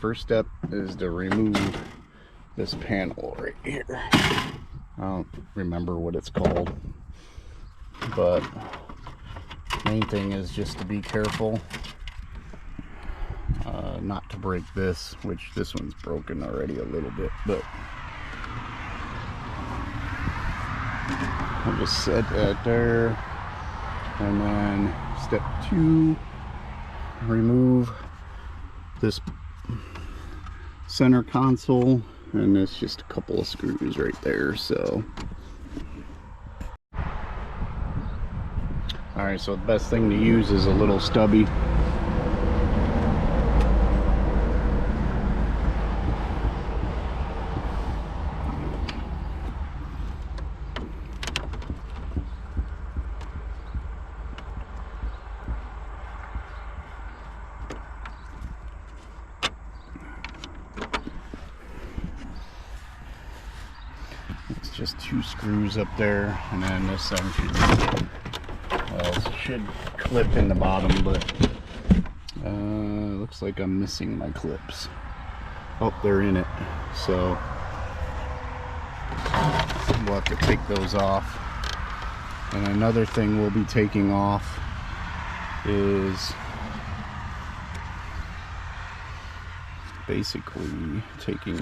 first step is to remove this panel right here. I don't remember what it's called, but main thing is just to be careful not to break this, which this one's broken already a little bit, but I'll just set that there. And then step 2, remove this center console, and it's just a couple of screws right there. So alright, so the best thing to use is a little stubby. It's just 2 screws up there, and then this thing should clip in the bottom, but looks like I'm missing my clips. Oh, they're in it, so we'll have to take those off. And another thing we'll be taking off is basically taking,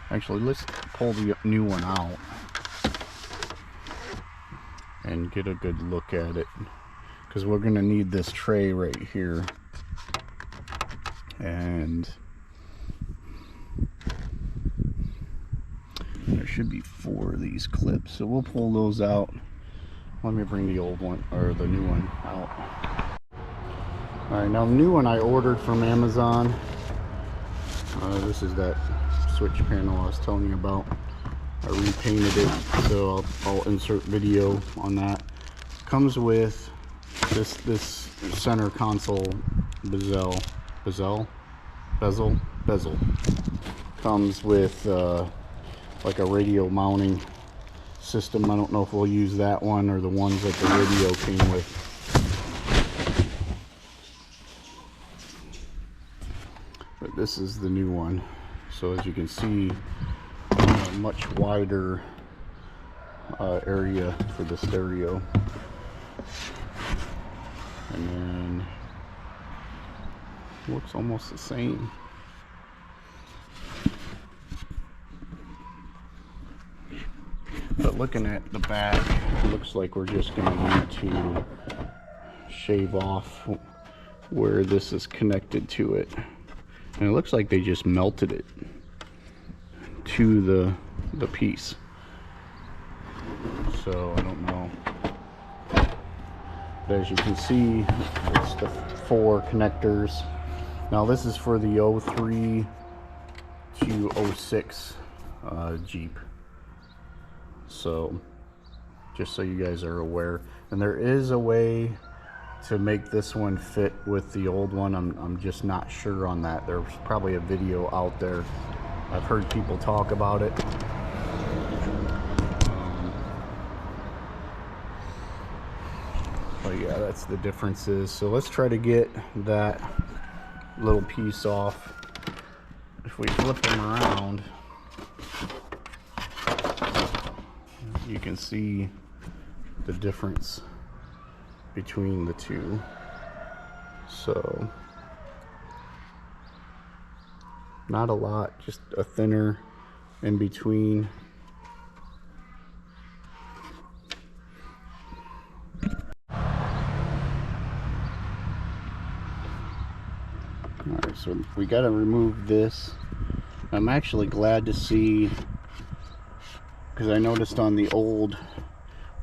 actually let's pull the new one out and get a good look at it, because we're going to need this tray right here, and there should be 4 of these clips, so we'll pull those out. Let me bring the old one, or the new one, out. Alright, now the new one I ordered from Amazon. This is that switch panel I was telling you about. I repainted it, so I'll insert video on that. Comes with this center console bezel. Comes with like a radio mounting system. I don't know if we'll use that one or the ones that the radio came with. But this is the new one. So as you can see, a much wider area for the stereo. And then looks almost the same. But looking at the back, it looks like we're just going to need to shave off where this is connected to it. And it looks like they just melted it to the piece. So I don't know. But as you can see, it's the 4 connectors. Now this is for the 03 to 06 Jeep. So just so you guys are aware. And there is a way to make this one fit with the old one. I'm just not sure on that. There's probably a video out there. I've heard people talk about it. But yeah, that's the differences. So let's try to get that little piece off. If we flip them around, you can see the difference between the two. So not a lot, just a thinner in between. Alright, so we got to remove this. I'm actually glad to see, because I noticed on the old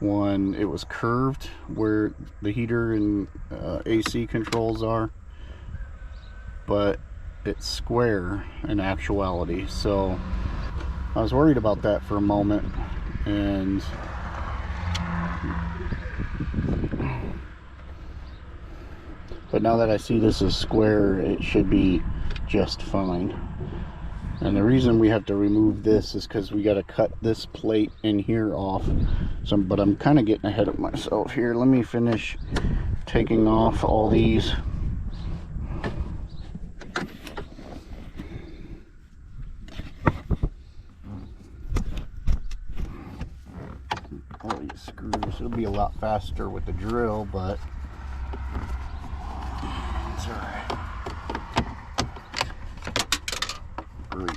one it was curved where the heater and AC controls are, but it's square in actuality. So I was worried about that for a moment, and but now that I see this is square, it should be just fine. And the reason we have to remove this is because we got to cut this plate in here off. So, but I'm kind of getting ahead of myself here. Let me finish taking off all these. It'll be a lot faster with the drill, but it's alright. Great.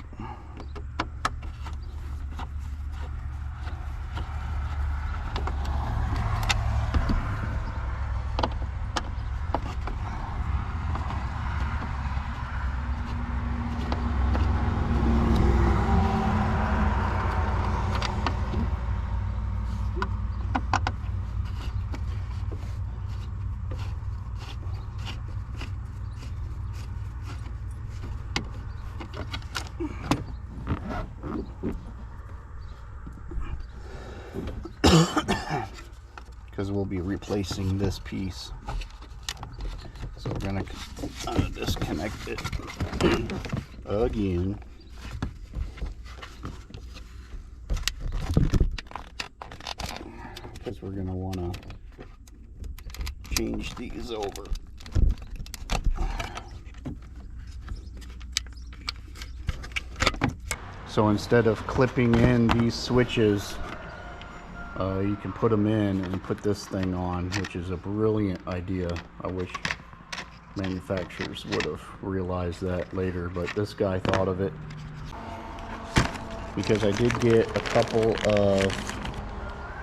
Because we'll be replacing this piece, so we're gonna disconnect it again. Because we're gonna want to change these over. So instead of clipping in these switches, you can put them in and put this thing on, which is a brilliant idea. I wish manufacturers would have realized that later, but this guy thought of it, because I did get a couple of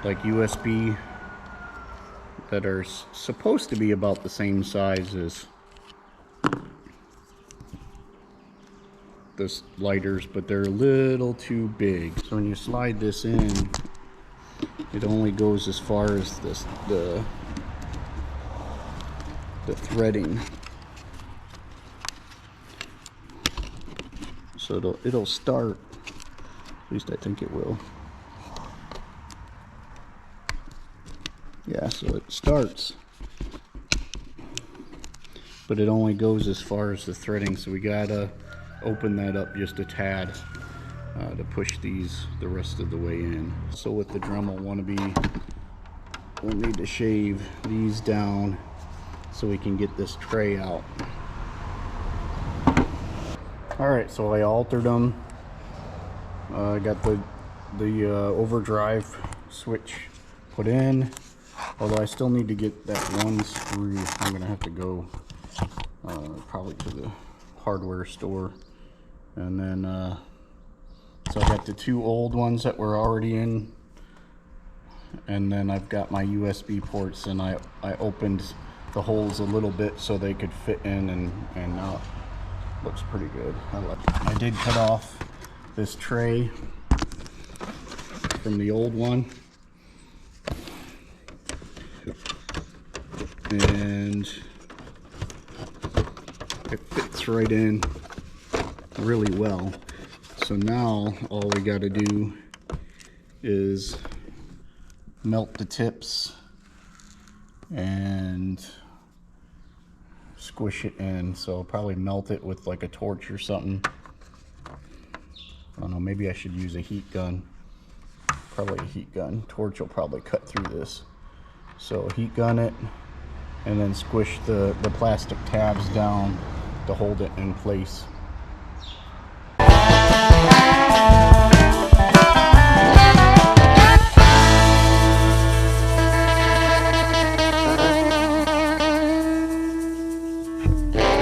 like USB that are supposed to be about the same size as the lighters, but they're a little too big. So when you slide this in, it only goes as far as this, the threading. So it'll start, at least I think it will. Yeah, so it starts, but it only goes as far as the threading, so we gotta open that up just a tad to push these the rest of the way in. So with the Dremel wannabe, we'll need to shave these down so we can get this tray out. Alright, so I altered them. I got the overdrive switch put in, although I still need to get that one screw. I'm gonna have to go probably to the hardware store, and then so I got the two old ones that were already in, and then I've got my USB ports, and I opened the holes a little bit so they could fit in, and now it looks pretty good. I did cut off this tray from the old one, and it fits right in really well. So now all we got to do is melt the tips and squish it in. So I'll probably melt it with like a torch or something. I don't know, maybe I should use a heat gun. Probably a heat gun. Torch will probably cut through this. So heat gun it, and then squish the plastic tabs down to hold it in place.